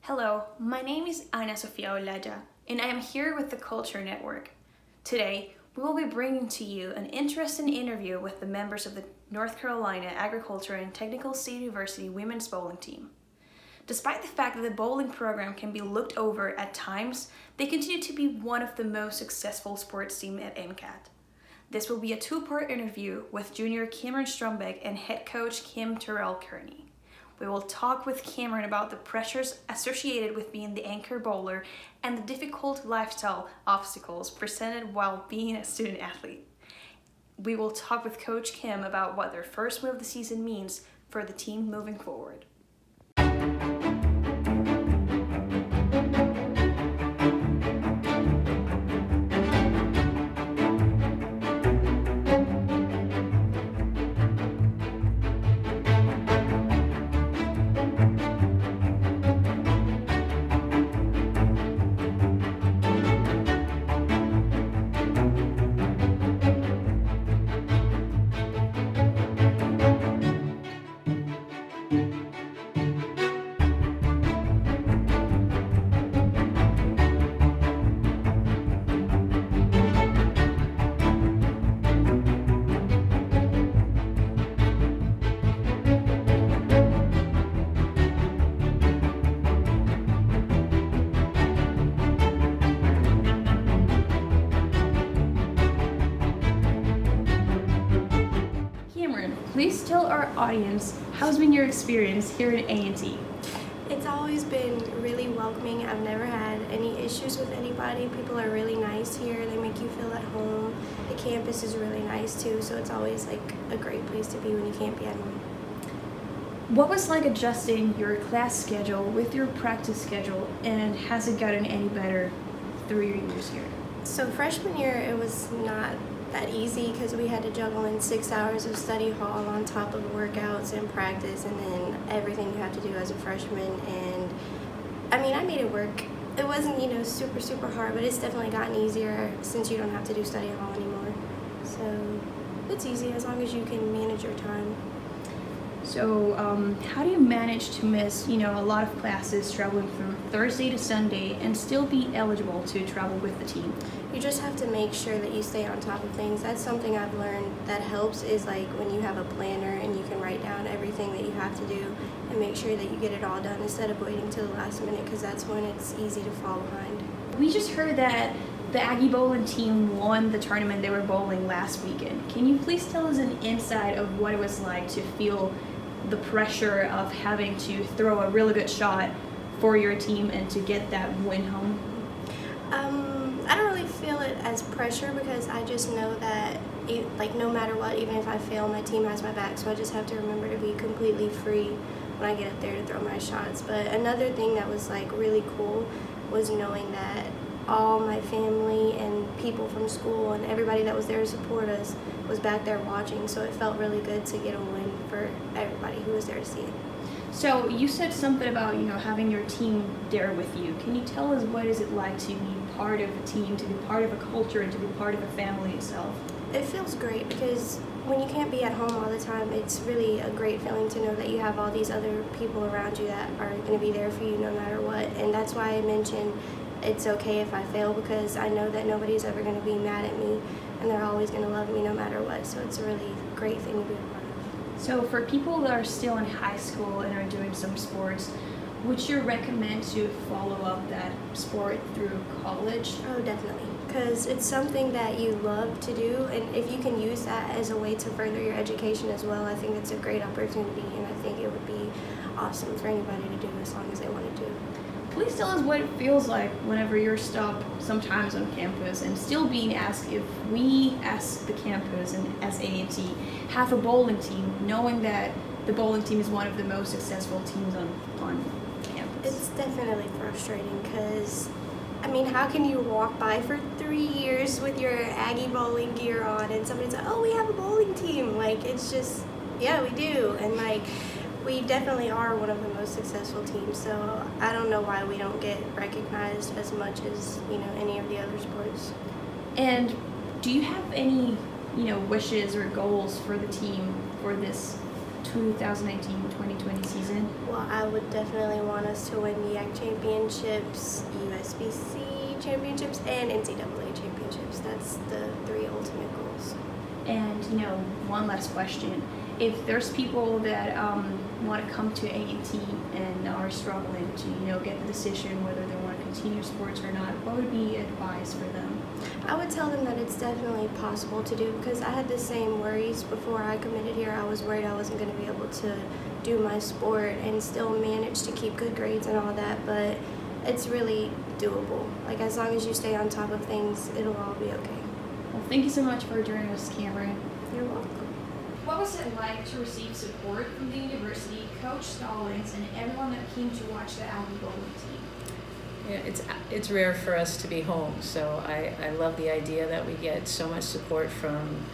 Hello, my name is Ana Sofia Olaya, and I am here with the Culture Network. Today, we will be bringing to you an interesting interview with the members of the North Carolina Agricultural and Technical State University women's bowling team. Despite the fact that the bowling program can be looked over at times, they continue to be one of the most successful sports teams at NCAT. This will be a two-part interview with junior Cameron Strombeck and head coach Kim Terrell Kearney. We will talk with Cameron about the pressures associated with being the anchor bowler and the difficult lifestyle obstacles presented while being a student athlete. We will talk with Coach Kim about what their first win of the season means for the team moving forward. Cameron, please tell our audience how's been your experience here at A&T? It's always been really welcoming. I've never had any issues with anybody. People are really nice here. They make you feel at home. The campus is really nice too, so it's always like a great place to be when you can't be at home. What was like adjusting your class schedule with your practice schedule, and has it gotten any better through your years here? So freshman year, it was not that easy because we had to juggle in 6 hours of study hall on top of workouts and practice and then everything you have to do as a freshman. And I mean, I made it work. It wasn't, super hard, but it's definitely gotten easier since you don't have to do study hall anymore. So it's easy as long as you can manage your time. So how do you manage to miss, a lot of classes traveling from Thursday to Sunday and still be eligible to travel with the team? You just have to make sure that you stay on top of things. That's something I've learned that helps is like when you have a planner and you can write down everything that you have to do and make sure that you get it all done instead of waiting till the last minute because that's when it's easy to fall behind. We just heard that the Aggie bowling team won the tournament they were bowling last weekend. Can you please tell us an insight of what it was like to feel the pressure of having to throw a really good shot for your team and to get that win home? I don't really feel it as pressure because I just know that no matter what, even if I fail, my team has my back, so I just have to remember to be completely free when I get up there to throw my shots. But another thing that was really cool was knowing that all my family and people from school and everybody that was there to support us was back there watching, so it felt really good to get a win for everybody who was there to see it. So you said something about, having your team there with you. Can you tell us what is it like to be part of a team, to be part of a culture, and to be part of a family itself? It feels great because when you can't be at home all the time, it's really a great feeling to know that you have all these other people around you that are going to be there for you no matter what. And that's why I mentioned it's okay if I fail because I know that nobody's ever going to be mad at me and they're always going to love me no matter what. So it's a really great thing to be a part of. So for people that are still in high school and are doing some sports, would you recommend to follow up that sport through college? Oh, definitely. Because it's something that you love to do, and if you can use that as a way to further your education as well, I think it's a great opportunity, and I think it would be awesome for anybody to do as long as they want to do. Please tell us what it feels like whenever you're stopped sometimes on campus and still being asked if we, as the campus and as A&T, have a bowling team, knowing that the bowling team is one of the most successful teams on campus. It's definitely frustrating because, how can you walk by for 3 years with your Aggie bowling gear on and somebody's like, oh, we have a bowling team? It's just, yeah, we do. And we definitely are one of the most successful teams, so I don't know why we don't get recognized as much as, any of the other sports. And do you have any, wishes or goals for the team for this 2019-2020 season? Well, I would definitely want us to win MEAC championships, USBC championships, and NCAA championships. That's the 3 ultimate goals. And one last question: if there's people that want to come to A&T and are struggling to get the decision whether they want to continue sports or not, what would be advice for them? I would tell them that it's definitely possible to do, because I had the same worries before I committed here. I was worried I wasn't going to be able to do my sport and still manage to keep good grades and all that, but it's really doable. Like, as long as you stay on top of things, it'll all be okay. Well, thank you so much for joining us, Cameron. You're welcome. What was it like to receive support from the university, Coach Stallings, and everyone that came to watch the Aggie bowling team? Yeah, it's rare for us to be home, so I love the idea that we get so much support from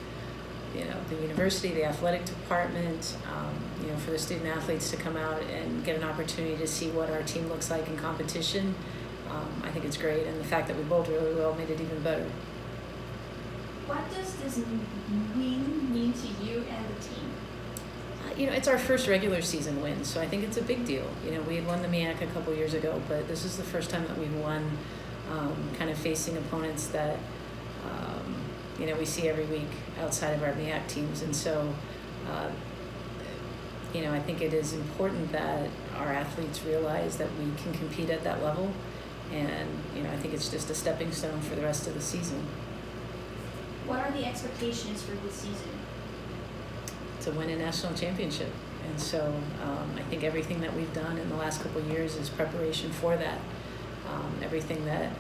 the university, the athletic department, for the student athletes to come out and get an opportunity to see what our team looks like in competition. I think it's great, and the fact that we bowled really well made it even better. What does this win mean to you and the team? It's our first regular season win, so I think it's a big deal. We had won the MEAC a couple years ago, but this is the first time that we've won kind of facing opponents that, we see every week outside of our MEAC teams. And so, I think it is important that our athletes realize that we can compete at that level. And, I think it's just a stepping stone for the rest of the season. What are the expectations for this season? To win a national championship. And so I think everything that we've done in the last couple of years is preparation for that. Everything that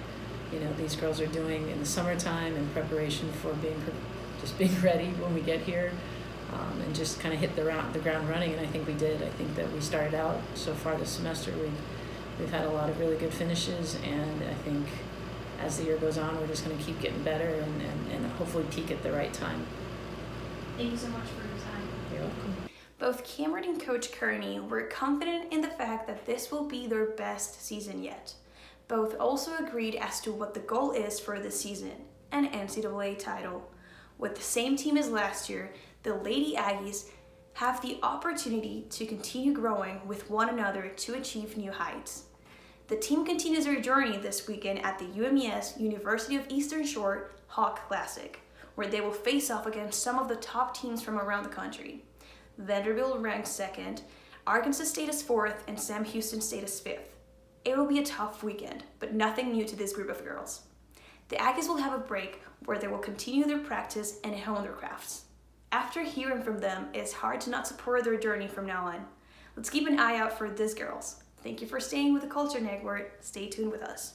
these girls are doing in the summertime in preparation for being ready when we get here, and just kind of hit the ground running. And I think we did. I think that we started out so far this semester. We've had a lot of really good finishes, and I think as the year goes on, we're just going to keep getting better and hopefully peak at the right time. Thank you so much for your time. You're welcome. Both Cameron and Coach Kearney were confident in the fact that this will be their best season yet. Both also agreed as to what the goal is for this season, an NCAA title. With the same team as last year, the Lady Aggies have the opportunity to continue growing with one another to achieve new heights. The team continues their journey this weekend at the UMES University of Eastern Shore Hawk Classic, where they will face off against some of the top teams from around the country. Vanderbilt ranks 2nd, Arkansas State is 4th, and Sam Houston State is 5th. It will be a tough weekend, but nothing new to this group of girls. The Aggies will have a break where they will continue their practice and hone their crafts. After hearing from them, it's hard to not support their journey from now on. Let's keep an eye out for these girls. Thank you for staying with the Culture Network. Stay tuned with us.